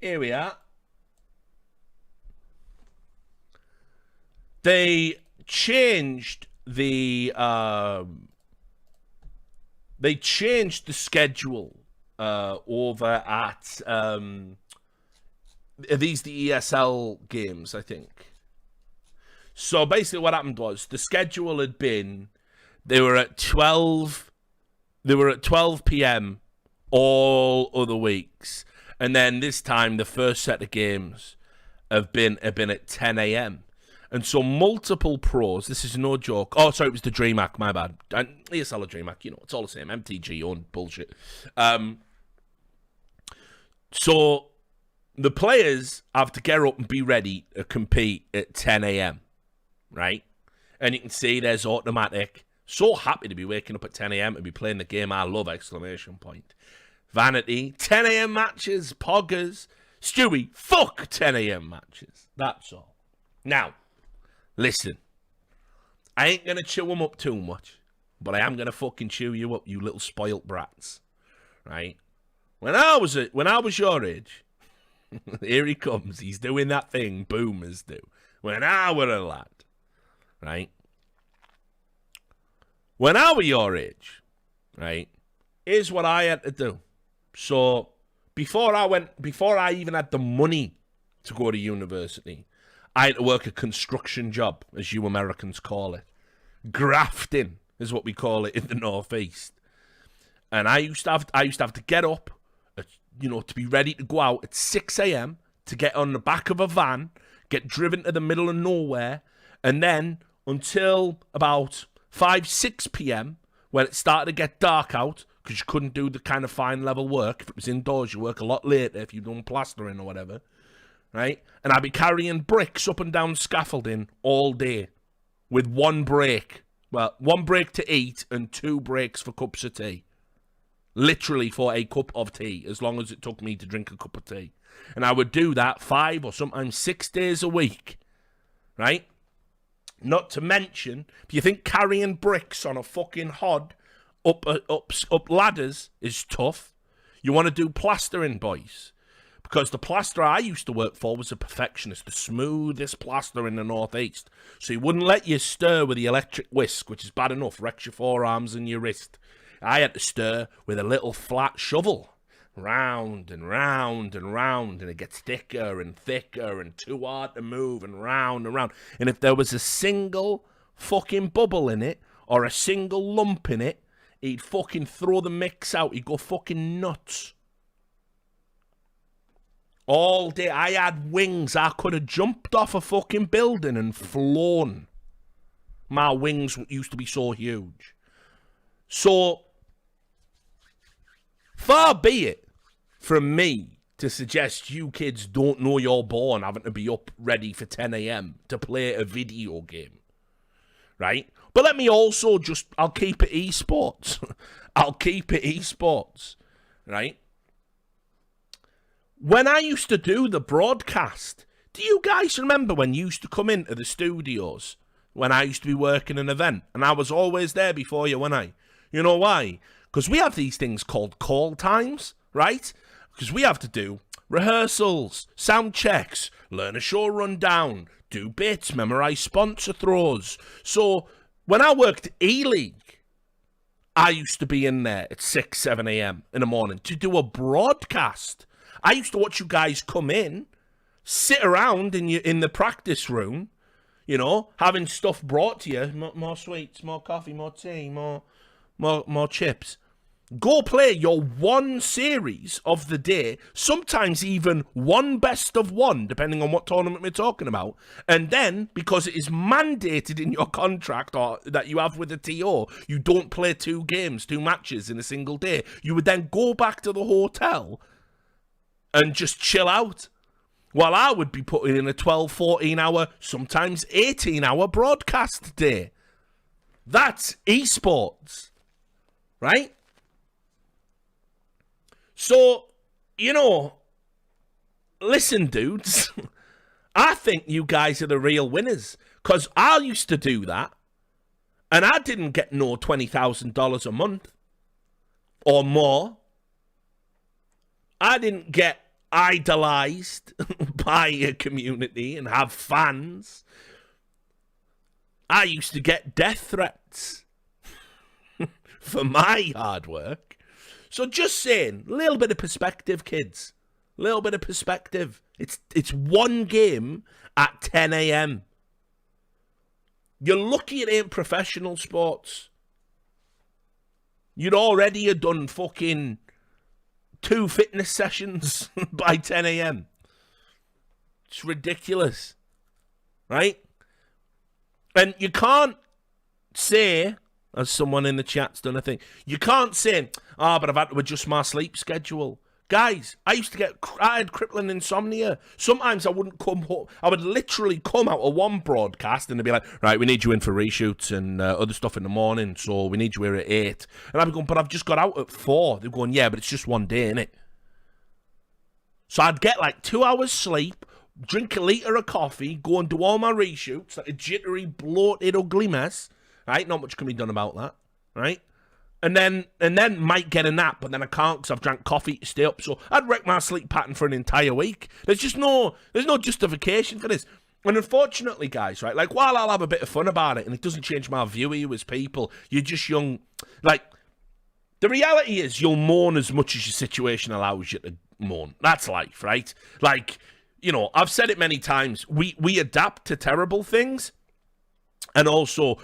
Here we are. They changed the schedule over at these the ESL games, I think. So basically what happened was the schedule had been they were at 12 p.m. all other weeks. And then this time the first set of games have been at 10 a.m. And so multiple pros, this is no joke. Oh, sorry, it was the DreamHack, my bad. And ESL or DreamHack, you know, it's all the same. MTG owned bullshit. So the players have to get up and be ready to compete at 10 a.m., right? And you can see there's automatic. So happy to be waking up at 10 a.m. to be playing the game I love, exclamation point. Vanity, 10 a.m. matches, poggers. Stewie, fuck 10 a.m. matches. That's all. Now, listen, I ain't going to chew them up too much, but I am going to fucking chew you up, you little spoilt brats, right? When I was your age, here he comes, he's doing that thing boomers do. When I were a lad, right? When I were your age, right, here's what I had to do. So, before I even had the money to go to university, I had to work a construction job, as you Americans call it. Grafting is what we call it in the Northeast. And I used to have to get up, to be ready to go out at 6 a.m. to get on the back of a van, get driven to the middle of nowhere, and then until about 5, 6 p.m. when it started to get dark out, because you couldn't do the kind of fine level work. If it was indoors, you work a lot later if you've done plastering or whatever. Right? And I'd be carrying bricks up and down scaffolding all day with one break. Well, one break to eat and 2 breaks for cups of tea. Literally for a cup of tea, as long as it took me to drink a cup of tea. And I would do that 5 or sometimes 6 days a week. Right? Not to mention, if you think carrying bricks on a fucking hod up ladders is tough, you want to do plastering, boys. Because the plasterer I used to work for was a perfectionist, the smoothest plasterer in the Northeast. So he wouldn't let you stir with the electric whisk, which is bad enough, wrecks your forearms and your wrist. I had to stir with a little flat shovel. Round and round and round, and it gets thicker and thicker and too hard to move and round and round. And if there was a single fucking bubble in it or a single lump in it, he'd fucking throw the mix out. He'd go fucking nuts. All day. I had wings. I could have jumped off a fucking building and flown. My wings used to be so huge. So, far be it from me to suggest you kids don't know you're born having to be up ready for 10 a.m. to play a video game. Right? But let me also I'll keep it esports. I'll keep it esports. Right? When I used to do the broadcast, do you guys remember when you used to come into the studios when I used to be working an event? And I was always there before you, wasn't I? You know why? Because we have these things called call times, right? Because we have to do rehearsals, sound checks, learn a show rundown, do bits, memorize sponsor throws. So when I worked E-League, I used to be in there at 6, 7 a.m. in the morning to do a broadcast. I used to watch you guys come in, sit around in the practice room, having stuff brought to you, more sweets, more coffee, more tea, more chips. Go play your one series of the day, sometimes even one best of one, depending on what tournament we're talking about. And then, because it is mandated in your contract or that you have with the TO, you don't play 2 matches in a single day. You would then go back to the hotel and just chill out. While I would be putting in a 12, 14 hour, sometimes 18 hour broadcast day. That's esports. Right? So, listen, dudes, I think you guys are the real winners. Because I used to do that, and I didn't get no $20,000 a month or more. I didn't get idolized by a community and have fans. I used to get death threats for my hard work. So just saying, a little bit of perspective, kids. A little bit of perspective. It's one game at 10 a.m. You're lucky it ain't professional sports. You'd already have done fucking 2 fitness sessions by 10 a.m. It's ridiculous. Right? And you can't say, as someone in the chat's done a thing, you can't say, but I've had to adjust my sleep schedule. Guys, I had crippling insomnia. Sometimes I wouldn't come home. I would literally come out of one broadcast and they'd be like, right, we need you in for reshoots and other stuff in the morning, so we need you here at 8. And I'd be going, but I've just got out at 4. They're going, yeah, but it's just one day, innit? So I'd get like 2 hours sleep, drink a litre of coffee, go and do all my reshoots, like a jittery, bloated, ugly mess, right? Not much can be done about that, right? And then might get a nap, but then I can't because I've drank coffee to stay up. So I'd wreck my sleep pattern for an entire week. There's no justification for this. And unfortunately, guys, right, like, while I'll have a bit of fun about it, and it doesn't change my view of you as people, you're just young. Like, the reality is you'll mourn as much as your situation allows you to mourn. That's life, right? Like, you know, I've said it many times. We adapt to terrible things, and also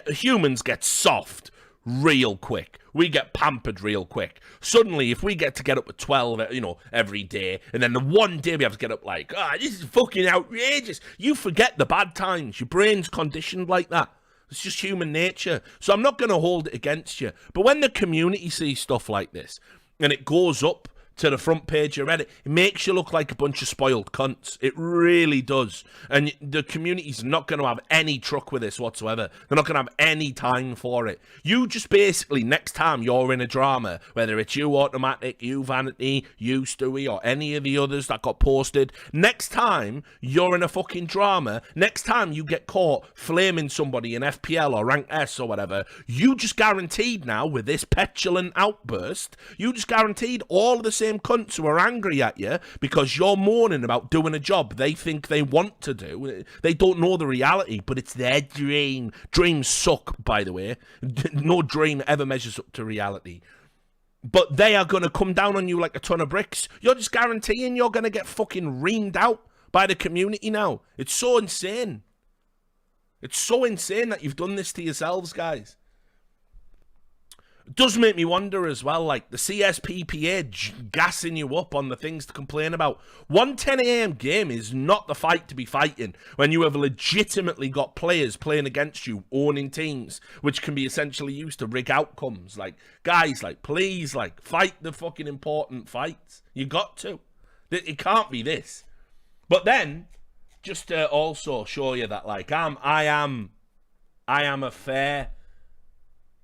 humans get soft real quick. We get pampered real quick. Suddenly, if we get to get up at 12, you know, every day, and then the one day we have to get up like, this is fucking outrageous, you forget the bad times. Your brain's conditioned like that. It's just human nature. So I'm not going to hold it against you. But when the community sees stuff like this, and it goes up to the front page of Reddit, it makes you look like a bunch of spoiled cunts. It really does. And the community's not going to have any truck with this whatsoever. They're not going to have any time for it. You just basically, next time you're in a drama, whether it's you Automatic, you Vanity, you Stewie, or any of the others that got posted, next time you're in a fucking drama, next time you get caught flaming somebody in FPL or Rank S or whatever, you just guaranteed now, with this petulant outburst, you just guaranteed all of the same cunts who are angry at you because you're mourning about doing a job they think they want to do. They don't know the reality, but it's their dream. Dreams suck, by the way. No dream ever measures up to reality. But they are going to come down on you like a ton of bricks. You're just guaranteeing you're going to get fucking reamed out by the community now. It's so insane. It's so insane that you've done this to yourselves, guys. It does make me wonder as well, like the CSPPA gassing you up on the things to complain about. 10 a.m. game is not the fight to be fighting when you have legitimately got players playing against you, owning teams, which can be essentially used to rig outcomes. Like, guys, like, please, like, fight the fucking important fights. You got to. It can't be this. But then, just to also show you that, like, I am a fair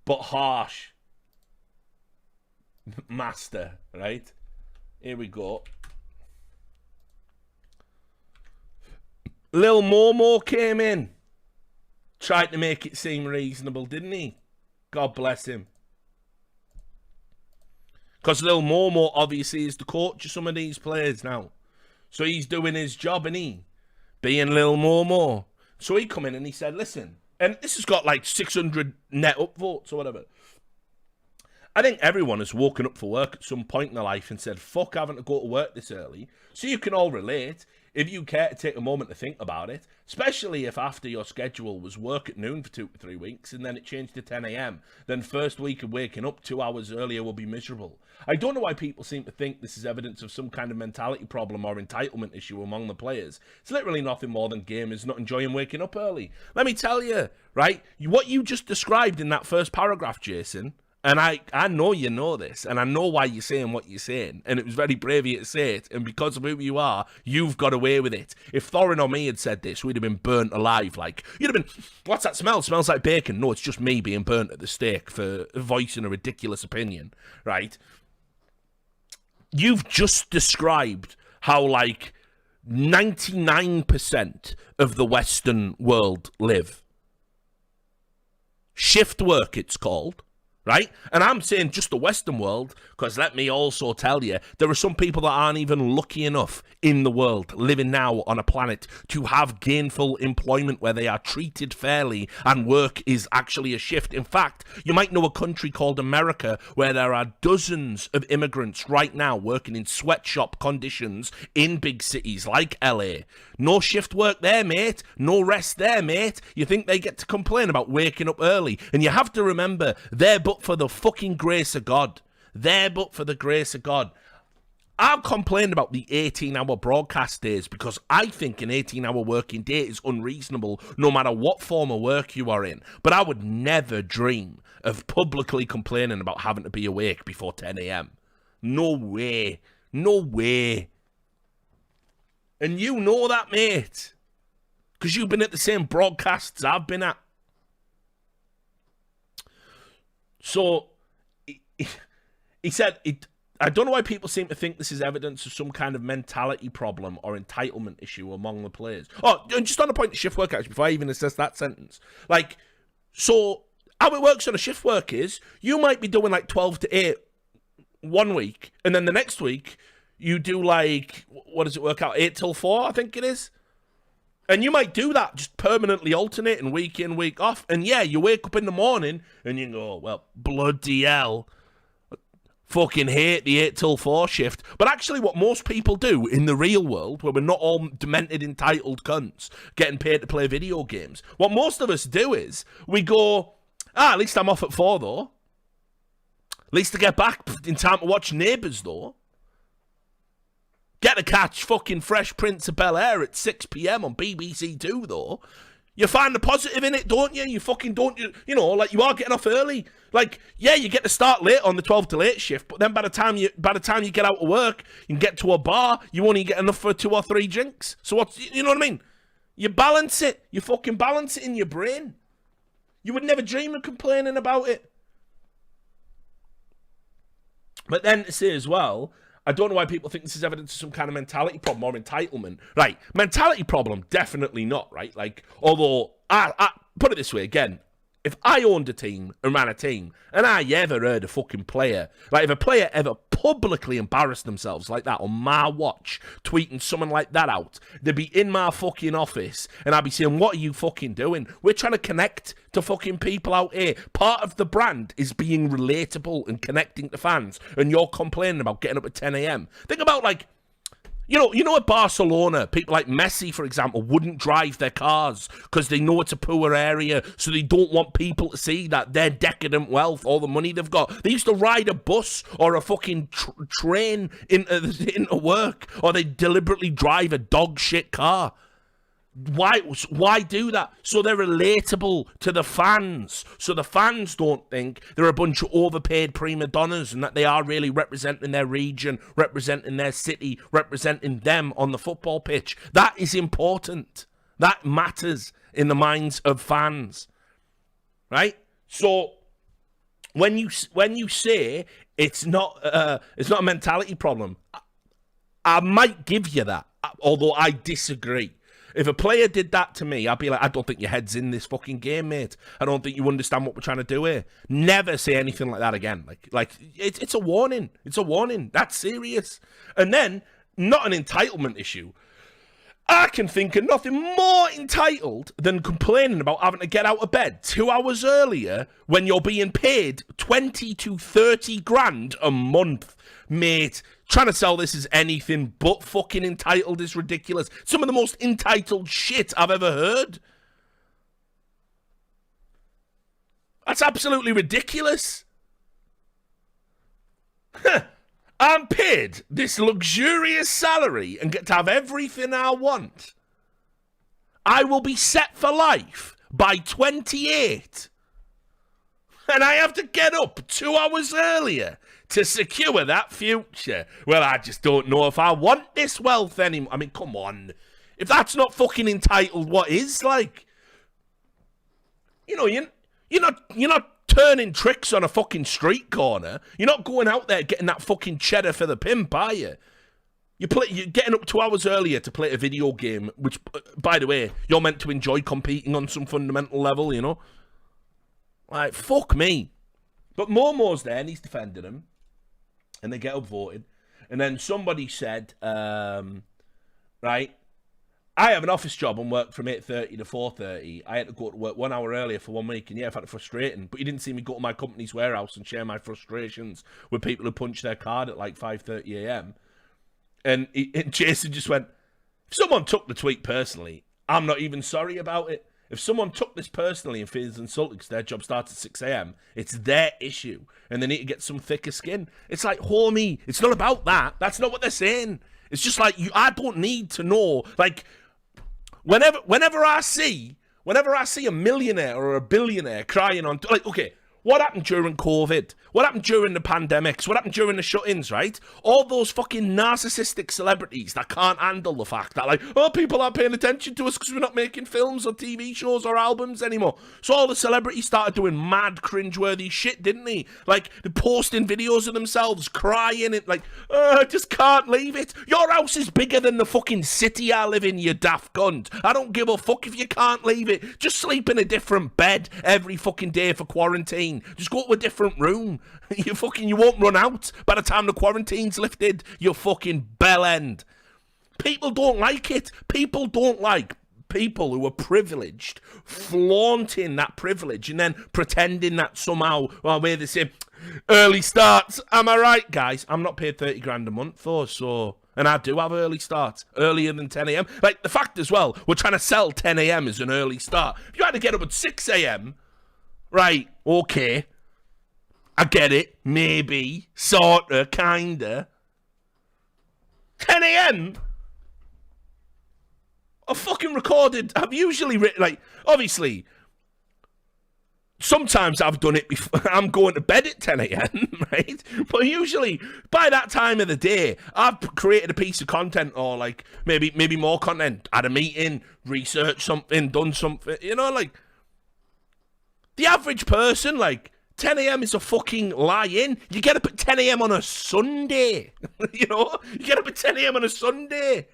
but harsh master, right? Here we go. Lil Momo came in, tried to make it seem reasonable, didn't he? God bless him. Because Lil Momo obviously is the coach of some of these players now. So he's doing his job, and he being Lil Momo. So he come in and he said, listen, and this has got like 600 net upvotes or whatever. I think everyone has woken up for work at some point in their life and said, fuck having to go to work this early. So you can all relate if you care to take a moment to think about it, especially if after your schedule was work at noon for 2 to 3 weeks and then it changed to 10 a.m. Then first week of waking up 2 hours earlier will be miserable. I don't know why people seem to think this is evidence of some kind of mentality problem or entitlement issue among the players. It's literally nothing more than gamers not enjoying waking up early. Let me tell you, right, what you just described in that first paragraph, Jason, and I know you know this, and I know why you're saying what you're saying, and it was very brave of you to say it, and because of who you are, you've got away with it. If Thorin or me had said this, we'd have been burnt alive. Like, you'd have been, what's that smell? Smells like bacon. No, it's just me being burnt at the stake for voicing a ridiculous opinion, right? You've just described how, like, 99% of the Western world live. Shift work, it's called. right? And I'm saying just the Western world, because let me also tell you, there are some people that aren't even lucky enough in the world, living now on a planet, to have gainful employment where they are treated fairly and work is actually a shift. In fact, you might know a country called America where there are dozens of immigrants right now working in sweatshop conditions in big cities like LA. No shift work there, mate. No rest there, mate. You think they get to complain about waking up early? And you have to remember, they're but for the fucking grace of God. They're but for the grace of God. I've complained about the 18-hour broadcast days because I think an 18-hour working day is unreasonable no matter what form of work you are in. But I would never dream of publicly complaining about having to be awake before 10 a.m. No way. No way. And you know that, mate. Because you've been at the same broadcasts I've been at. So, he said, I don't know why people seem to think this is evidence of some kind of mentality problem or entitlement issue among the players. Oh, and just on the point of shift work, actually, before I even assess that sentence. Like, so, how it works on a shift work is, you might be doing like 12 to 8 one week, and then the next week, you do like, what does it work out, 8 till 4, I think it is? And you might do that, just permanently alternating week in, week off. And yeah, you wake up in the morning, and you go, well, bloody hell, fucking hate the 8 till 4 shift. But actually what most people do in the real world, where we're not all demented, entitled cunts getting paid to play video games, what most of us do is, we go, at least I'm off at 4, though. At least I get back in time to watch Neighbours, though. Get to catch fucking Fresh Prince of Bel-Air at 6 p.m. on BBC Two, though. You find the positive in it, don't you? You fucking don't, you know, like, you are getting off early. Like, yeah, you get to start late on the 12 to 8 shift, but then by the time you get out of work, you can get to a bar, you only get enough for 2 or 3 drinks. So what's, you know what I mean? You balance it. You fucking balance it in your brain. You would never dream of complaining about it. But then to say as well, I don't know why people think this is evidence of some kind of mentality problem or entitlement. Right, mentality problem, definitely not, right? Like, although, I put it this way, again, if I owned a team and ran a team, and I ever heard a fucking player, like if a player ever publicly embarrassed themselves like that on my watch, tweeting someone like that out, they'd be in my fucking office, and I'd be saying, what are you fucking doing? We're trying to connect to fucking people out here. Part of the brand is being relatable and connecting to fans, and you're complaining about getting up at 10 a.m. Think about, like, you know, at Barcelona, people like Messi, for example, wouldn't drive their cars because they know it's a poor area, so they don't want people to see that their decadent wealth, all the money they've got. They used to ride a bus or a fucking train into work, or they deliberately drive a dog shit car. Why do that? So they're relatable to the fans. So the fans don't think they're a bunch of overpaid prima donnas and that they are really representing their region, representing their city, representing them on the football pitch. That is important. That matters in the minds of fans. Right? So when you say it's not a mentality problem, I might give you that, although I disagree. If a player did that to me, I'd be like, I don't think your head's in this fucking game, mate. I don't think you understand what we're trying to do here. Never say anything like that again. Like it's a warning. It's a warning. That's serious. And then, not an entitlement issue. I can think of nothing more entitled than complaining about having to get out of bed 2 hours earlier when you're being paid 20 to 30 grand a month. Mate, trying to sell this as anything but fucking entitled is ridiculous. Some of the most entitled shit I've ever heard. That's absolutely ridiculous. I'm paid this luxurious salary and get to have everything I want. I will be set for life by 28. And I have to get up 2 hours earlier to secure that future. Well, I just don't know if I want this wealth anymore. I mean, come on. If that's not fucking entitled, what is? Like, you know, you're not turning tricks on a fucking street corner. You're not going out there getting that fucking cheddar for the pimp, are you? You're getting up 2 hours earlier to play a video game, which, by the way, you're meant to enjoy competing on some fundamental level, you know? Like, fuck me. But Momo's there and he's defending him. And they get upvoted. And then somebody said, right, I have an office job and work from 8:30 to 4:30. I had to go to work 1 hour earlier for 1 week. And yeah, I found it frustrating. But you didn't see me go to my company's warehouse and share my frustrations with people who punch their card at like 5:30 a.m. And Jason just went, if someone took the tweet personally, I'm not even sorry about it. If someone took this personally and feels insulted because their job starts at 6 a.m., it's their issue. And they need to get some thicker skin. It's like, homie, it's not about that. That's not what they're saying. It's just like, I don't need to know. Like, whenever I see a millionaire or a billionaire crying on, like, okay, what happened during COVID? What happened during the pandemics? What happened during the shut-ins, right? All those fucking narcissistic celebrities that can't handle the fact that, like, oh, people aren't paying attention to us because we're not making films or TV shows or albums anymore. So all the celebrities started doing mad, cringeworthy shit, didn't they? Like, they're posting videos of themselves crying and, like, oh, I just can't leave it. Your house is bigger than the fucking city I live in, you daft cunt. I don't give a fuck if you can't leave it. Just sleep in a different bed every fucking day for quarantine. Just go to a different room. You won't run out by the time the quarantine's lifted, you fucking bell end. People don't like it. People don't like people who are privileged flaunting that privilege and then pretending that somehow, well, we're the same. Early starts. Am I right, guys? I'm not paid 30 grand a month though, so... And I do have early starts, earlier than 10 a.m. Like, the fact as well, we're trying to sell 10 a.m. as an early start. If you had to get up at 6 a.m., right, okay, I get it, maybe, sorta, kinda. 10 a.m.? I've fucking recorded, I've usually written, like, obviously, sometimes I've done it before, I'm going to bed at 10 a.m., right? But usually, by that time of the day, I've created a piece of content or, like, maybe more content, had a meeting, researched something, done something, you know, like, the average person, like, 10 a.m. is a fucking lie-in. You get up at 10 a.m. on a Sunday. You know? You get up at 10 a.m. on a Sunday.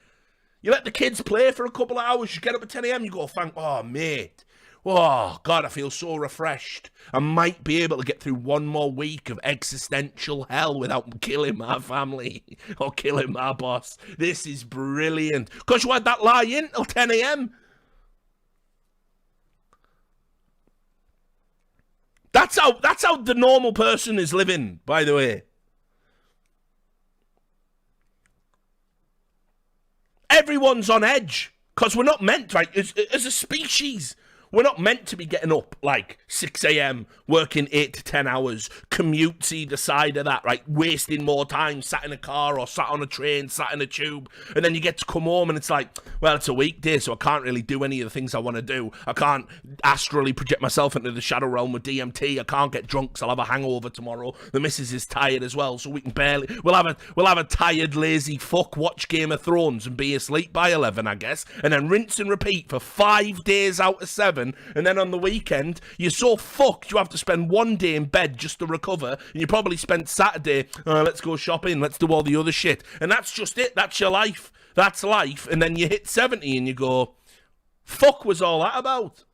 You let the kids play for a couple of hours. You get up at 10 a.m. You go, oh, mate. Oh, God, I feel so refreshed. I might be able to get through one more week of existential hell without killing my family or killing my boss. This is brilliant. Because you had that lie-in till 10 a.m. That's how the normal person is living, by the way. Everyone's on edge, because we're not meant, right, as a species, we're not meant to be getting up, like, 6 a.m., working 8 to 10 hours, commutes either side of that, right, wasting more time, sat in a car or sat on a train, sat in a tube, and then you get to come home and it's like, well, it's a weekday, so I can't really do any of the things I want to do. I can't astrally project myself into the shadow realm with DMT. I can't get drunk, so I'll have a hangover tomorrow. The missus is tired as well, so we'll have a tired, lazy fuck, watch Game of Thrones and be asleep by 11, I guess, and then rinse and repeat for 5 days out of 7. And then on the weekend, you're so fucked you have to spend 1 day in bed just to recover, and you probably spent Saturday, let's go shopping, let's do all the other shit. And that's just it, that's your life. That's life. And then you hit 70 and you go, fuck was all that about?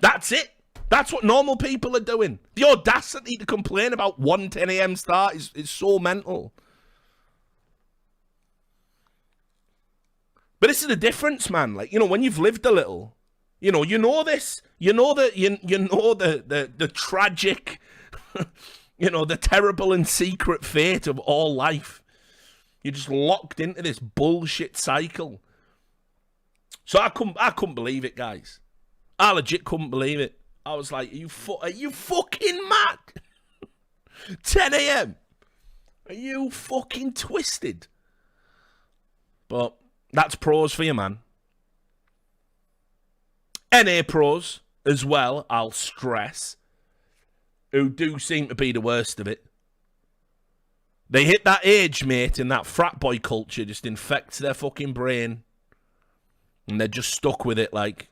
That's it. That's what normal people are doing. The audacity to complain about 10 a.m. start is so mental. But this is the difference, man. Like, you know, when you've lived a little, you know this. You know the tragic, you know, the terrible and secret fate of all life. You're just locked into this bullshit cycle. So I couldn't believe it, guys. I legit couldn't believe it. I was like, are you fucking mad? 10 a.m. Are you fucking twisted? But that's pros for you, man. NA pros as well, I'll stress, who do seem to be the worst of it. They hit that age, mate, and that frat boy culture just infects their fucking brain. And they're just stuck with it, like,